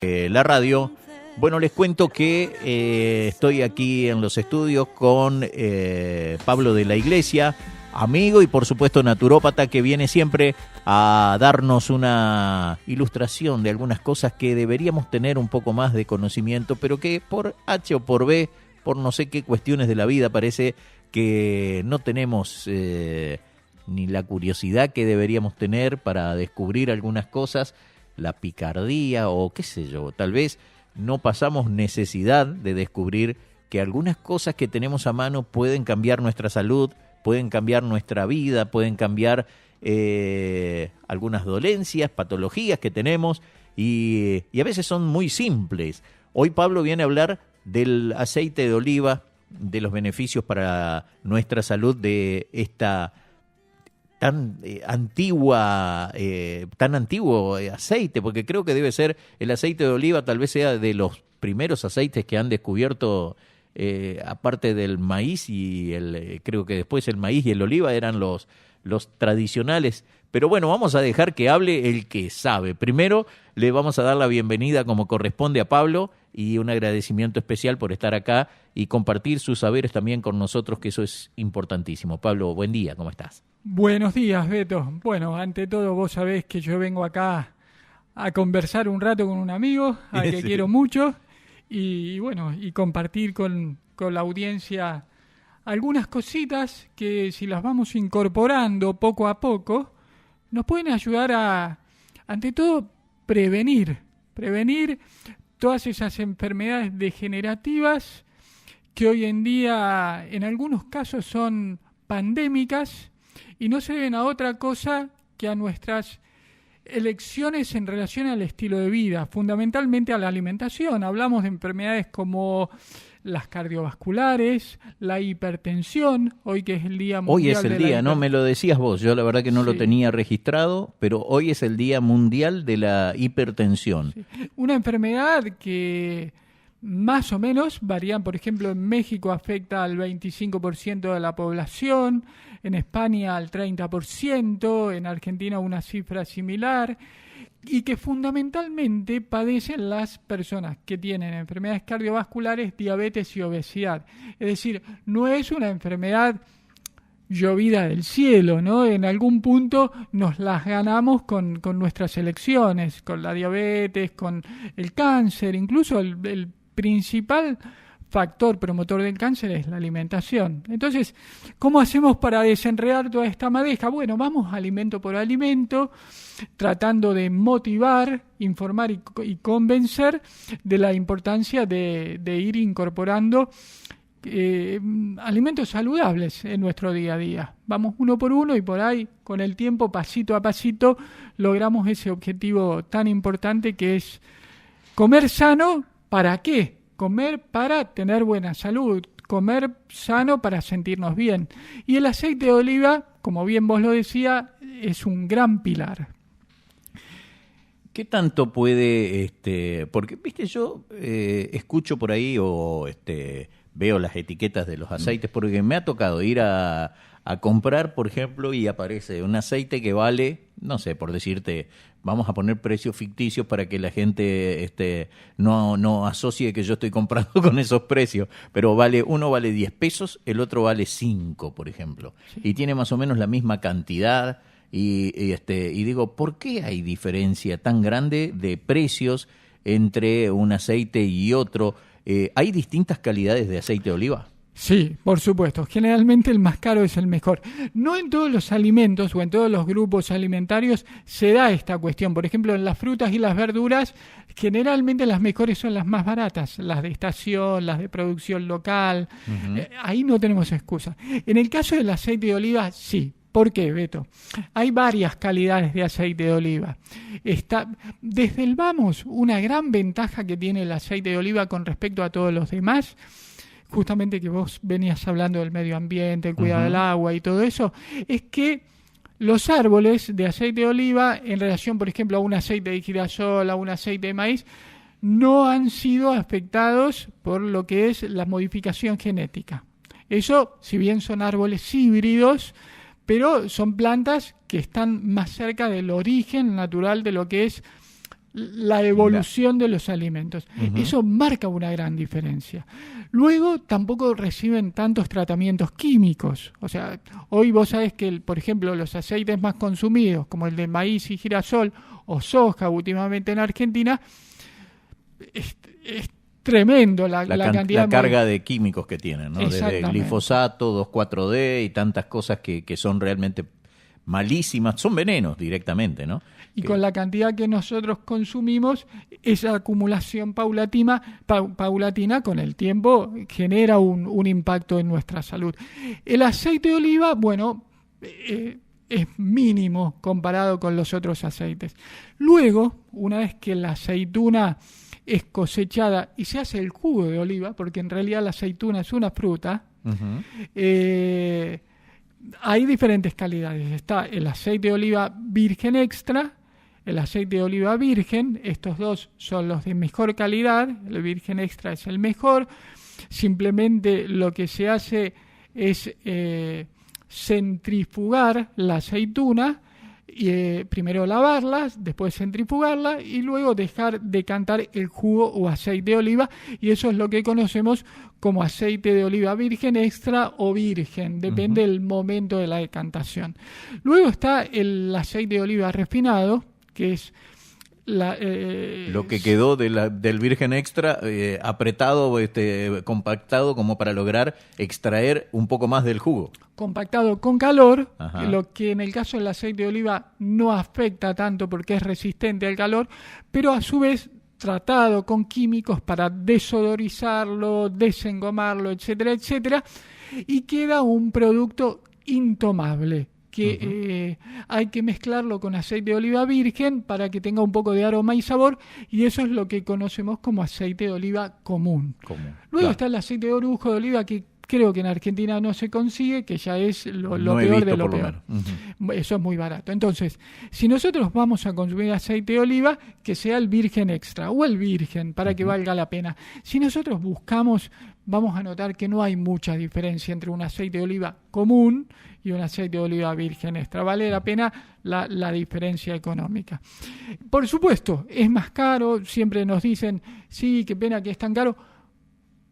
La radio. Bueno, les cuento que estoy aquí en los estudios con Pablo de la Iglesia, amigo y por supuesto naturópata, que viene siempre a darnos una ilustración de algunas cosas que deberíamos tener un poco más de conocimiento, pero que por H o por B, por no sé qué cuestiones de la vida, parece que no tenemos ni la curiosidad que deberíamos tener para descubrir algunas cosas, la picardía o qué sé yo, tal vez no pasamos necesidad de descubrir que algunas cosas que tenemos a mano pueden cambiar nuestra salud, pueden cambiar nuestra vida, pueden cambiar algunas dolencias, patologías que tenemos y a veces son muy simples. Hoy Pablo viene a hablar del aceite de oliva, de los beneficios para nuestra salud de esta tan antiguo aceite, porque creo que debe ser el aceite de oliva, tal vez sea de los primeros aceites que han descubierto, aparte del maíz y creo que después el maíz y el oliva eran los tradicionales. Pero bueno, vamos a dejar que hable el que sabe. Primero le vamos a dar la bienvenida como corresponde a Pablo y un agradecimiento especial por estar acá y compartir sus saberes también con nosotros, que eso es importantísimo. Pablo, buen día, ¿cómo estás? Buenos días, Beto. Bueno, ante todo vos sabés que yo vengo acá a conversar un rato con un amigo al que quiero mucho y bueno, y compartir con la audiencia algunas cositas que si las vamos incorporando poco a poco nos pueden ayudar a, ante todo, prevenir todas esas enfermedades degenerativas que hoy en día en algunos casos son pandémicas y no se deben a otra cosa que a nuestras elecciones en relación al estilo de vida, fundamentalmente a la alimentación. Hablamos de enfermedades como las cardiovasculares, la hipertensión, hoy que es el Día Mundial. Hoy es el día, ¿no? Me lo decías vos, yo la verdad que no lo tenía registrado, pero hoy es el Día Mundial de la Hipertensión. Sí. Una enfermedad que más o menos varían, por ejemplo, en México afecta al 25% de la población, en España al 30%, en Argentina una cifra similar, y que fundamentalmente padecen las personas que tienen enfermedades cardiovasculares, diabetes y obesidad. Es decir, no es una enfermedad llovida del cielo, ¿no? En algún punto nos las ganamos con nuestras elecciones, con la diabetes, con el cáncer, incluso el principal factor promotor del cáncer es la alimentación. Entonces, ¿cómo hacemos para desenredar toda esta madeja? Bueno, vamos alimento por alimento, tratando de motivar, informar y convencer de la importancia de ir incorporando alimentos saludables en nuestro día a día. Vamos uno por uno y por ahí, con el tiempo, pasito a pasito, logramos ese objetivo tan importante que es comer sano. ¿Para qué? Comer para tener buena salud, comer sano para sentirnos bien. Y el aceite de oliva, como bien vos lo decías, es un gran pilar. ¿Qué tanto puede, porque viste, yo escucho por ahí o veo las etiquetas de los aceites, porque me ha tocado ir a comprar, por ejemplo, y aparece un aceite que vale, no sé, por decirte, vamos a poner precios ficticios para que la gente no asocie que yo estoy comprando con esos precios, pero uno vale 10 pesos, el otro vale 5, por ejemplo, sí. Y tiene más o menos la misma cantidad, y digo, ¿por qué hay diferencia tan grande de precios entre un aceite y otro? ¿Hay distintas calidades de aceite de oliva? Sí, por supuesto. Generalmente el más caro es el mejor. No en todos los alimentos o en todos los grupos alimentarios se da esta cuestión. Por ejemplo, en las frutas y las verduras, generalmente las mejores son las más baratas, las de estación, las de producción local. Uh-huh. Ahí no tenemos excusa. En el caso del aceite de oliva, sí. ¿Por qué, Beto? Hay varias calidades de aceite de oliva. Desde el vamos, una gran ventaja que tiene el aceite de oliva con respecto a todos los demás, justamente que vos venías hablando del medio ambiente, el cuidado del agua y todo eso, es que los árboles de aceite de oliva, en relación, por ejemplo, a un aceite de girasol, a un aceite de maíz, no han sido afectados por lo que es la modificación genética. Eso, si bien son árboles híbridos, pero son plantas que están más cerca del origen natural de lo que es la evolución de los alimentos. Eso marca una gran diferencia. Luego, tampoco reciben tantos tratamientos químicos. O sea, hoy vos sabés que, por ejemplo, los aceites más consumidos, como el de maíz y girasol o soja últimamente en Argentina, es tremendo la cantidad. La carga de químicos que tienen, ¿no? Desde glifosato, 2,4-D y tantas cosas que son realmente malísimas, son venenos directamente, ¿no? Y con la cantidad que nosotros consumimos, esa acumulación paulatina con el tiempo genera un impacto en nuestra salud. El aceite de oliva, bueno, es mínimo comparado con los otros aceites. Luego, una vez que la aceituna es cosechada y se hace el jugo de oliva, porque en realidad la aceituna es una fruta, hay diferentes calidades. Está el aceite de oliva virgen extra, el aceite de oliva virgen. Estos dos son los de mejor calidad. El virgen extra es el mejor. Simplemente lo que se hace es centrifugar la aceituna, y primero lavarla, después centrifugarla y luego dejar decantar el jugo o aceite de oliva, y eso es lo que conocemos como aceite de oliva virgen extra o virgen, depende del momento de la decantación. Luego está el aceite de oliva refinado, que es lo que quedó del virgen extra apretado, compactado como para lograr extraer un poco más del jugo. Compactado con calor, lo que en el caso del aceite de oliva no afecta tanto porque es resistente al calor, pero a su vez tratado con químicos para desodorizarlo, desengomarlo, etcétera, etcétera, y queda un producto intomable, que hay que mezclarlo con aceite de oliva virgen para que tenga un poco de aroma y sabor, y eso es lo que conocemos como aceite de oliva común. Luego está el aceite de orujo de oliva, que creo que en Argentina no se consigue, que ya es lo peor de lo peor. Eso es muy barato. Entonces, si nosotros vamos a consumir aceite de oliva, que sea el virgen extra o el virgen, para que valga la pena. Si nosotros buscamos, vamos a notar que no hay mucha diferencia entre un aceite de oliva común y un aceite de oliva virgen extra. Vale la pena la diferencia económica. Por supuesto, es más caro. Siempre nos dicen, sí, qué pena que es tan caro.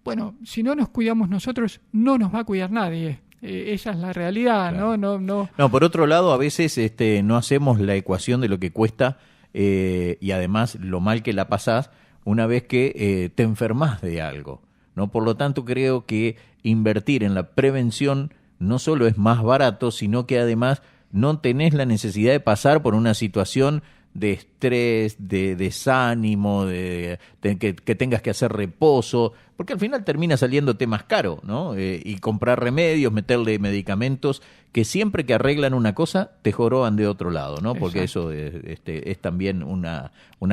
Bueno, si no nos cuidamos nosotros, no nos va a cuidar nadie. Esa es la realidad, claro. No, por otro lado, a veces no hacemos la ecuación de lo que cuesta y además lo mal que la pasás una vez que te enfermas de algo, ¿no? Por lo tanto, creo que invertir en la prevención no solo es más barato, sino que además no tenés la necesidad de pasar por una situación de estrés, de desánimo, que tengas que hacer reposo, porque al final termina saliéndote más caro, ¿no? Y comprar remedios, meterle medicamentos, que siempre que arreglan una cosa, te joroban de otro lado, ¿no? Porque eso es también una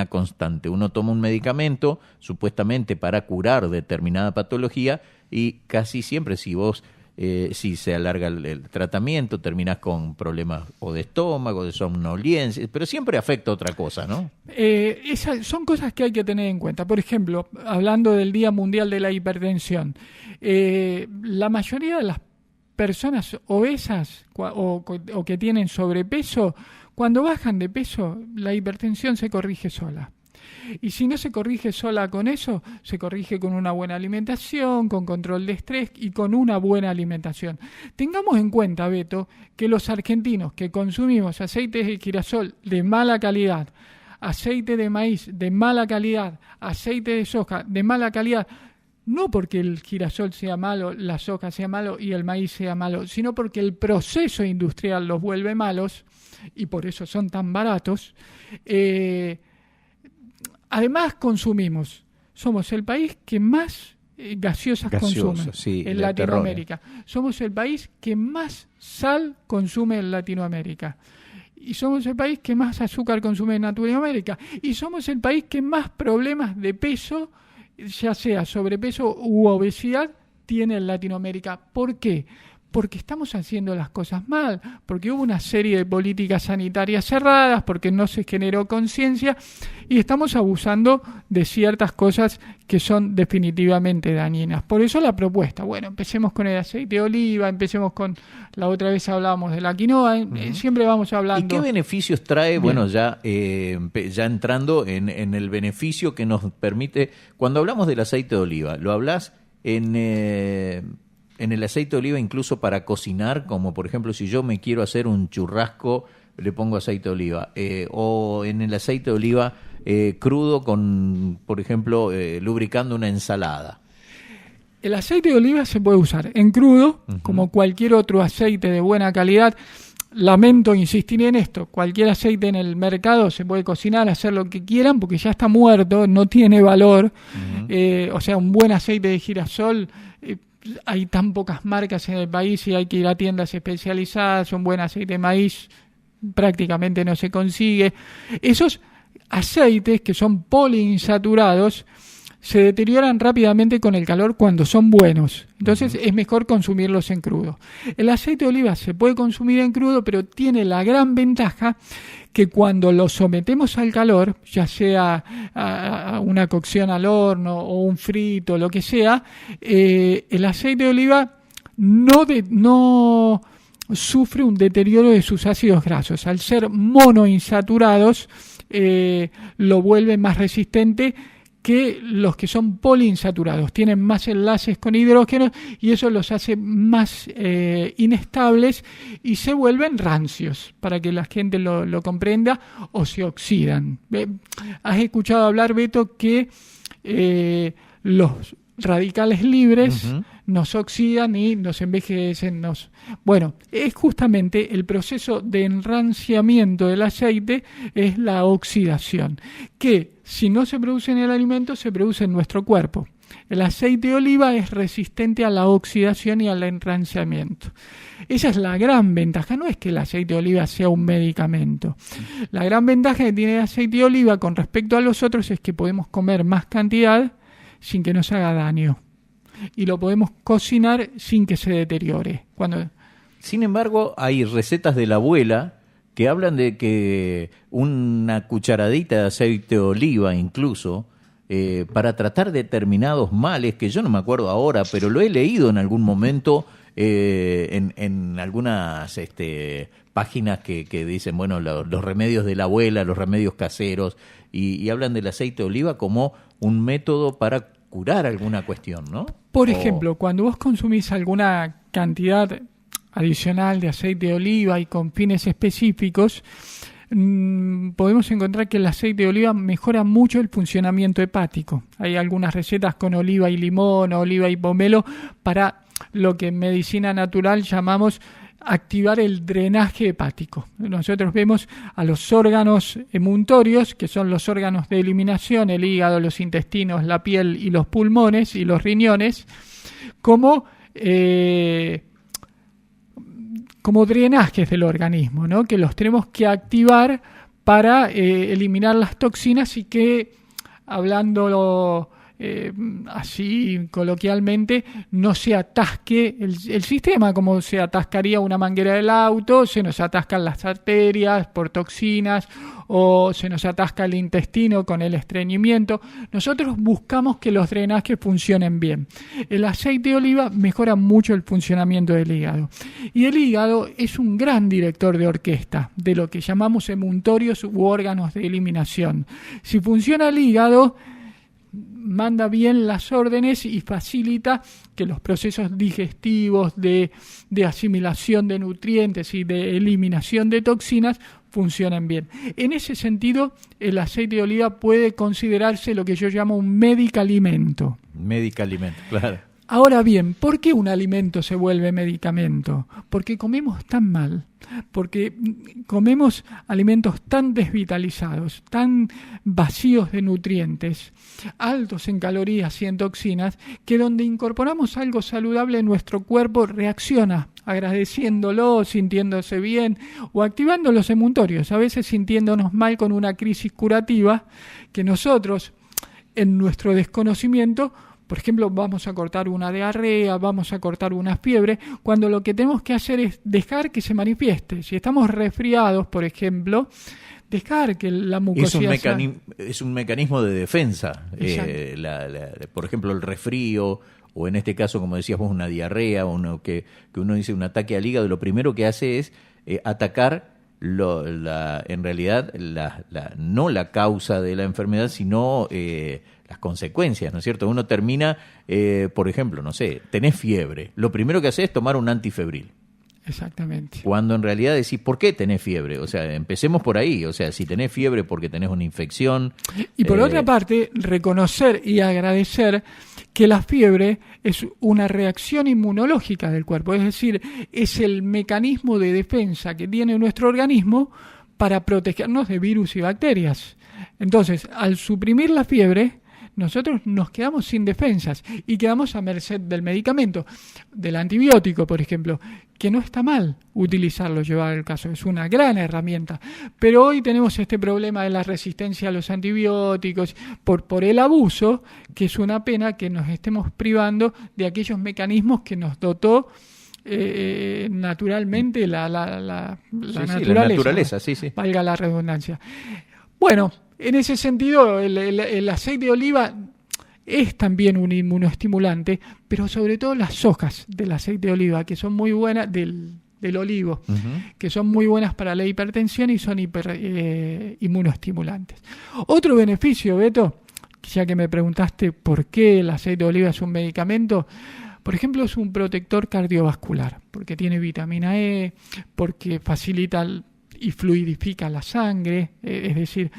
constante. Uno toma un medicamento, supuestamente para curar determinada patología, y casi siempre si se alarga el tratamiento, terminas con problemas o de estómago, de somnolencia, pero siempre afecta a otra cosa, ¿no? Son cosas que hay que tener en cuenta. Por ejemplo, hablando del Día Mundial de la Hipertensión, la mayoría de las personas obesas o que tienen sobrepeso, cuando bajan de peso, la hipertensión se corrige sola. Y si no se corrige sola con eso, se corrige con una buena alimentación, con control de estrés y con una buena alimentación. Tengamos en cuenta, Beto, que los argentinos que consumimos aceites de girasol de mala calidad, aceite de maíz de mala calidad, aceite de soja de mala calidad, no porque el girasol sea malo, la soja sea malo y el maíz sea malo, sino porque el proceso industrial los vuelve malos y por eso son tan baratos. Además somos el país que más gaseosas consume en Latinoamérica. Somos el país que más sal consume en Latinoamérica. Y somos el país que más azúcar consume en Latinoamérica. Y somos el país que más problemas de peso, ya sea sobrepeso u obesidad, tiene en Latinoamérica. ¿Por qué? porque estamos haciendo las cosas mal, porque hubo una serie de políticas sanitarias cerradas, porque no se generó conciencia y estamos abusando de ciertas cosas que son definitivamente dañinas. Por eso la propuesta, bueno, empecemos con el aceite de oliva, empecemos con, la otra vez hablábamos de la quinoa, siempre vamos hablando. ¿Y qué beneficios trae? Bien. Bueno, ya entrando en el beneficio que nos permite, cuando hablamos del aceite de oliva, ¿lo hablas en el aceite de oliva incluso para cocinar? Como por ejemplo, si yo me quiero hacer un churrasco, le pongo aceite de oliva, o en el aceite de oliva crudo con, por ejemplo, lubricando una ensalada. El aceite de oliva se puede usar en crudo, como cualquier otro aceite de buena calidad. Lamento insistir en esto, cualquier aceite en el mercado se puede cocinar, hacer lo que quieran, porque ya está muerto, no tiene valor. O sea, un buen aceite de girasol, hay tan pocas marcas en el país y hay que ir a tiendas especializadas. Un buen aceite de maíz prácticamente no se consigue. Esos aceites que son poliinsaturados se deterioran rápidamente con el calor cuando son buenos. Entonces es mejor consumirlos en crudo. El aceite de oliva se puede consumir en crudo, pero tiene la gran ventaja que cuando lo sometemos al calor, ya sea a una cocción al horno o un frito, lo que sea, el aceite de oliva no sufre un deterioro de sus ácidos grasos. Al ser monoinsaturados, lo vuelve más resistente que los que son poliinsaturados. Tienen más enlaces con hidrógeno y eso los hace más inestables y se vuelven rancios, para que la gente lo comprenda, o se oxidan. ¿Has escuchado hablar, Beto, que los radicales libres nos oxidan y nos envejecen? Bueno, es justamente el proceso de enranciamiento del aceite, es la oxidación, que si no se produce en el alimento, se produce en nuestro cuerpo. El aceite de oliva es resistente a la oxidación y al enranciamiento. Esa es la gran ventaja. No es que el aceite de oliva sea un medicamento. La gran ventaja que tiene el aceite de oliva con respecto a los otros es que podemos comer más cantidad sin que nos haga daño. Y lo podemos cocinar sin que se deteriore. Sin embargo, hay recetas de la abuela que hablan de que una cucharadita de aceite de oliva incluso, para tratar determinados males, que yo no me acuerdo ahora, pero lo he leído en algún momento en algunas páginas que dicen, bueno, los remedios de la abuela, los remedios caseros, y hablan del aceite de oliva como un método para curar alguna cuestión, ¿no? Por ejemplo, cuando vos consumís alguna cantidad adicional de aceite de oliva y con fines específicos, podemos encontrar que el aceite de oliva mejora mucho el funcionamiento hepático. Hay algunas recetas con oliva y limón, oliva y pomelo, para lo que en medicina natural llamamos activar el drenaje hepático. Nosotros vemos a los órganos emuntorios, que son los órganos de eliminación, el hígado, los intestinos, la piel y los pulmones y los riñones, como drenajes del organismo, ¿no? Que los tenemos que activar para eliminar las toxinas y que, hablándolo así coloquialmente, no se atasque el sistema como se atascaría una manguera del auto. Se nos atascan las arterias por toxinas o se nos atasca el intestino con el estreñimiento. Nosotros buscamos que los drenajes funcionen bien. El aceite de oliva mejora mucho el funcionamiento del hígado. Y el hígado es un gran director de orquesta de lo que llamamos emuntorios u órganos de eliminación. Si funciona el hígado, manda bien las órdenes y facilita que los procesos digestivos de asimilación de nutrientes y de eliminación de toxinas funcionen bien. En ese sentido, el aceite de oliva puede considerarse lo que yo llamo un medicalimento. Medicalimento, claro. Ahora bien, ¿por qué un alimento se vuelve medicamento? Porque comemos tan mal, porque comemos alimentos tan desvitalizados, tan vacíos de nutrientes, altos en calorías y en toxinas, que donde incorporamos algo saludable, nuestro cuerpo reacciona agradeciéndolo, sintiéndose bien o activando los emuntorios, a veces sintiéndonos mal con una crisis curativa que nosotros, en nuestro desconocimiento, por ejemplo, vamos a cortar una diarrea, vamos a cortar una fiebre, cuando lo que tenemos que hacer es dejar que se manifieste. Si estamos resfriados, por ejemplo, dejar que la mucosidad... Es un mecanismo de defensa. Por ejemplo, el resfrío, o en este caso, como decías vos, una diarrea, que uno dice un ataque al hígado, lo primero que hace es atacar en realidad no la causa de la enfermedad, sino las consecuencias, ¿no es cierto? Uno termina, por ejemplo, no sé, tenés fiebre, lo primero que haces es tomar un antifebril. Exactamente. Cuando en realidad decís, ¿por qué tenés fiebre? O sea, empecemos por ahí. O sea, si tenés fiebre porque tenés una infección... Y por otra parte, reconocer y agradecer que la fiebre es una reacción inmunológica del cuerpo. Es decir, es el mecanismo de defensa que tiene nuestro organismo para protegernos de virus y bacterias. Entonces, al suprimir la fiebre, nosotros nos quedamos sin defensas y quedamos a merced del medicamento, del antibiótico, por ejemplo, que no está mal utilizarlo, llevar el caso, es una gran herramienta. Pero hoy tenemos este problema de la resistencia a los antibióticos por el abuso, que es una pena que nos estemos privando de aquellos mecanismos que nos dotó naturalmente la naturaleza, valga la redundancia. Bueno, en ese sentido, el aceite de oliva es también un inmunoestimulante, pero sobre todo las hojas del aceite de oliva, que son muy buenas, del olivo, que son muy buenas para la hipertensión y son inmunoestimulantes. Otro beneficio, Beto, ya que me preguntaste por qué el aceite de oliva es un medicamento, por ejemplo, es un protector cardiovascular, porque tiene vitamina E, porque facilita y fluidifica la sangre, es decir,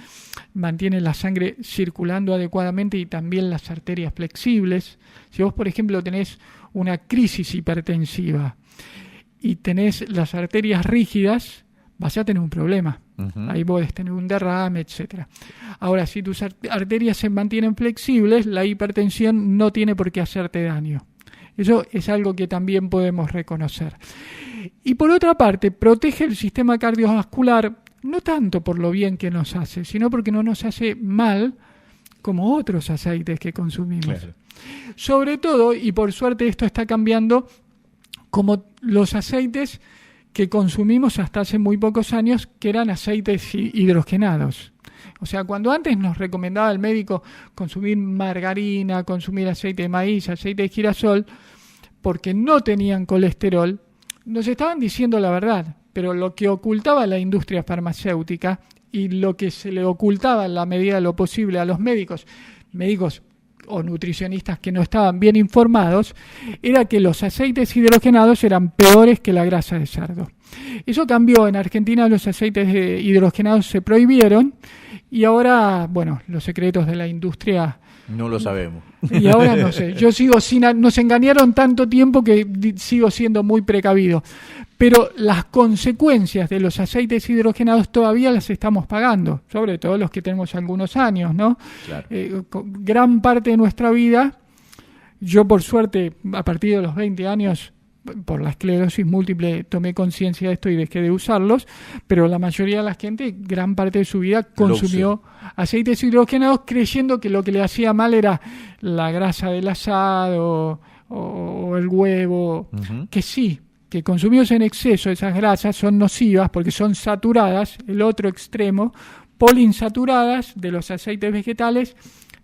mantiene la sangre circulando adecuadamente y también las arterias flexibles. Si vos, por ejemplo, tenés una crisis hipertensiva y tenés las arterias rígidas, vas a tener un problema. Ahí podés tener un derrame, etcétera. Ahora, si tus arterias se mantienen flexibles, la hipertensión no tiene por qué hacerte daño. Eso es algo que también podemos reconocer. Y por otra parte, protege el sistema cardiovascular, no tanto por lo bien que nos hace, sino porque no nos hace mal como otros aceites que consumimos. Claro. Sobre todo, y por suerte esto está cambiando, como los aceites que consumimos hasta hace muy pocos años, que eran aceites hidrogenados. O sea, cuando antes nos recomendaba el médico consumir margarina, consumir aceite de maíz, aceite de girasol, porque no tenían colesterol, nos estaban diciendo la verdad, pero lo que ocultaba la industria farmacéutica y lo que se le ocultaba en la medida de lo posible a los médicos o nutricionistas que no estaban bien informados, era que los aceites hidrogenados eran peores que la grasa de cerdo. Eso cambió. En Argentina los aceites hidrogenados se prohibieron y ahora, bueno, los secretos de la industria... No lo sabemos. Y ahora no sé. Yo sigo nos engañaron tanto tiempo que sigo siendo muy precavido. Pero las consecuencias de los aceites hidrogenados todavía las estamos pagando, sobre todo los que tenemos algunos años, ¿no? Claro. Gran parte de nuestra vida, yo por suerte, a partir de los 20 años, por la esclerosis múltiple, tomé conciencia de esto y dejé de usarlos, pero la mayoría de la gente, gran parte de su vida, consumió aceites hidrogenados creyendo que lo que le hacía mal era la grasa del asado o el huevo, que sí, que consumidos en exceso esas grasas son nocivas porque son saturadas, el otro extremo, poliinsaturadas de los aceites vegetales,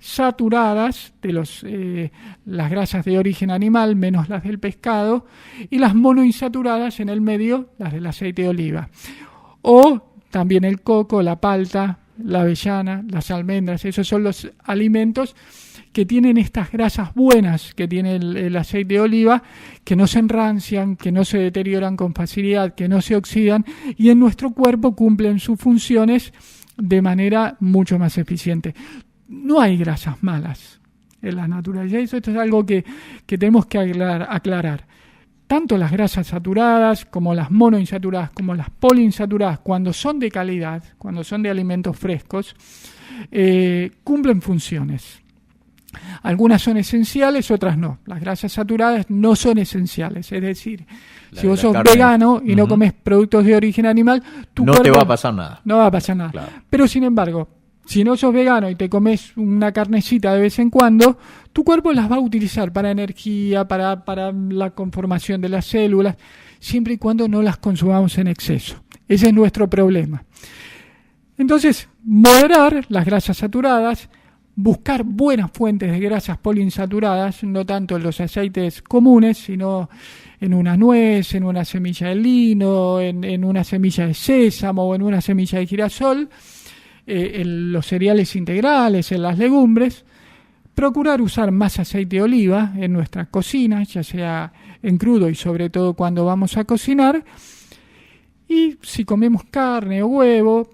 saturadas de las grasas de origen animal, menos las del pescado, y las monoinsaturadas en el medio, las del aceite de oliva. O también el coco, la palta, la avellana, las almendras, esos son los alimentos que tienen estas grasas buenas que tiene el aceite de oliva, que no se enrancian, que no se deterioran con facilidad, que no se oxidan y en nuestro cuerpo cumplen sus funciones de manera mucho más eficiente. No hay grasas malas en la naturaleza. Esto es algo que tenemos que aclarar. Tanto las grasas saturadas como las monoinsaturadas como las poliinsaturadas, cuando son de calidad, cuando son de alimentos frescos, cumplen funciones. Algunas son esenciales, otras no. Las grasas saturadas no son esenciales. Es decir, si vos sos vegano y no comes productos de origen animal, tu cuerpo te va a pasar nada. No va a pasar nada. Claro. Pero sin embargo, Si no sos vegano y te comes una carnecita de vez en cuando, tu cuerpo las va a utilizar para energía, para la conformación de las células, siempre y cuando no las consumamos en exceso. Ese es nuestro problema. Entonces, moderar las grasas saturadas, buscar buenas fuentes de grasas poliinsaturadas, no tanto en los aceites comunes, sino en una nuez, en una semilla de lino, en una semilla de sésamo o en una semilla de girasol, en los cereales integrales, en las legumbres. Procurar usar más aceite de oliva en nuestras cocinas, ya sea en crudo y sobre todo cuando vamos a cocinar. Y si comemos carne o huevo,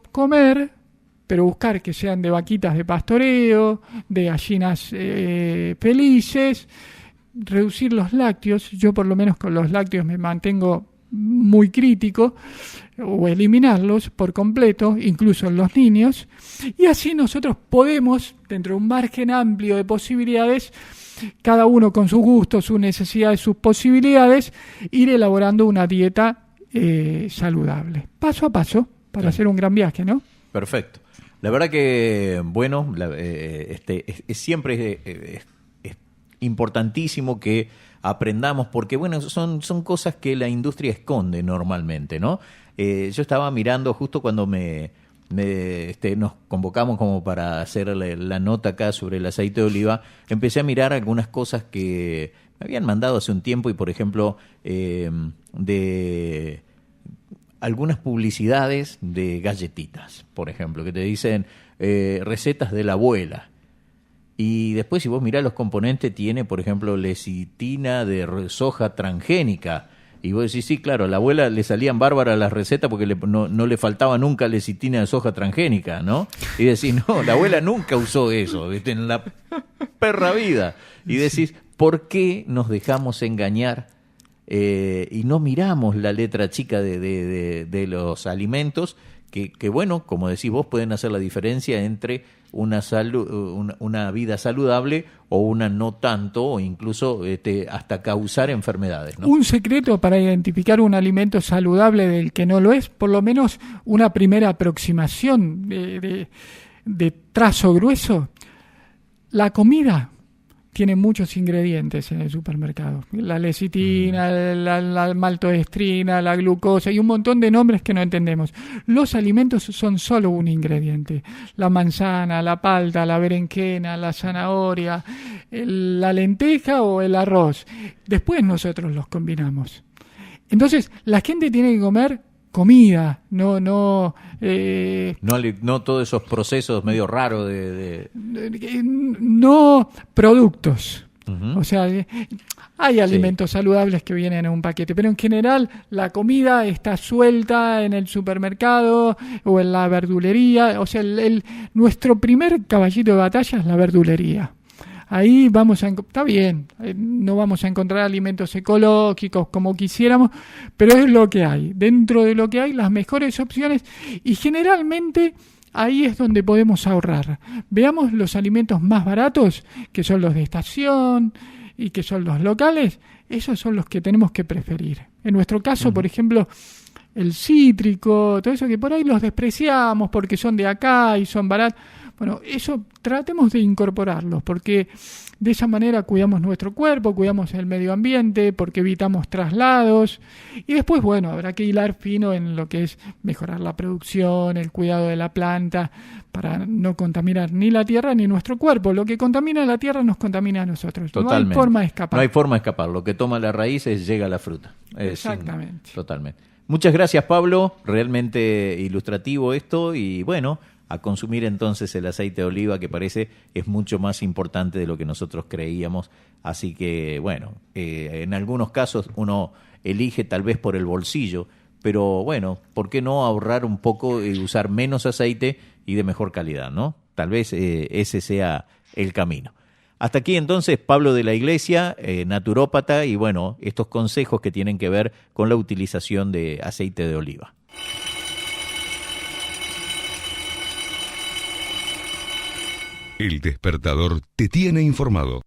pero buscar que sean de vaquitas de pastoreo, de gallinas felices, reducir los lácteos. Yo por lo menos con los lácteos me mantengo muy crítico, o eliminarlos por completo, incluso en los niños, y así nosotros podemos, dentro de un margen amplio de posibilidades, cada uno con sus gustos, sus necesidades, sus posibilidades, ir elaborando una dieta saludable, paso a paso, para hacer un gran viaje, ¿no? Perfecto. La verdad que, bueno, siempre es importantísimo que aprendamos, porque bueno, son cosas que la industria esconde normalmente, ¿no? Yo estaba mirando justo cuando nos convocamos como para hacer la nota acá sobre el aceite de oliva, empecé a mirar algunas cosas que me habían mandado hace un tiempo y, por ejemplo, de algunas publicidades de galletitas, por ejemplo, que te dicen recetas de la abuela. Y después, si vos mirás los componentes, tiene, por ejemplo, lecitina de soja transgénica. Y vos decís, sí, claro, a la abuela le salían bárbaras las recetas porque no le faltaba nunca lecitina de soja transgénica, ¿no? Y decís, no, la abuela nunca usó eso, ¿viste? En la perra vida. Y decís, ¿por qué nos dejamos engañar y no miramos la letra chica de los alimentos que, bueno, como decís vos, pueden hacer la diferencia entre una vida saludable o una no tanto, o incluso hasta causar enfermedades, ¿no? Un secreto para identificar un alimento saludable del que no lo es, por lo menos una primera aproximación de trazo grueso. La comida tiene muchos ingredientes en el supermercado. La lecitina, la maltodextrina, la glucosa y un montón de nombres que no entendemos. Los alimentos son solo un ingrediente. La manzana, la palta, la berenjena, la zanahoria, la lenteja o el arroz. Después nosotros los combinamos. Entonces, la gente tiene que comer comida, no todos esos procesos medio raros no productos. Uh-huh. O sea, hay alimentos saludables que vienen en un paquete, pero en general la comida está suelta en el supermercado o en la verdulería. O sea, nuestro primer caballito de batalla es la verdulería. Ahí está bien, no vamos a encontrar alimentos ecológicos como quisiéramos, pero es lo que hay. Dentro de lo que hay, las mejores opciones, y generalmente ahí es donde podemos ahorrar. Veamos los alimentos más baratos, que son los de estación y que son los locales. Esos son los que tenemos que preferir. En nuestro caso, por ejemplo, el cítrico, todo eso que por ahí los despreciamos porque son de acá y son baratos. Bueno, eso tratemos de incorporarlos, porque de esa manera cuidamos nuestro cuerpo, cuidamos el medio ambiente, porque evitamos traslados. Y después, bueno, habrá que hilar fino en lo que es mejorar la producción, el cuidado de la planta, para no contaminar ni la tierra ni nuestro cuerpo. Lo que contamina la tierra nos contamina a nosotros. Totalmente. No hay forma de escapar. No hay forma de escapar. Lo que toma la raíz llega a la fruta. Exactamente. Totalmente. Muchas gracias, Pablo. Realmente ilustrativo esto y, bueno, a consumir entonces el aceite de oliva, que parece es mucho más importante de lo que nosotros creíamos. Así que, bueno, en algunos casos uno elige tal vez por el bolsillo, pero bueno, ¿por qué no ahorrar un poco y usar menos aceite y de mejor calidad, ¿no? Tal vez ese sea el camino. Hasta aquí entonces Pablo de la Iglesia, naturópata, y bueno, estos consejos que tienen que ver con la utilización de aceite de oliva. El Despertador te tiene informado.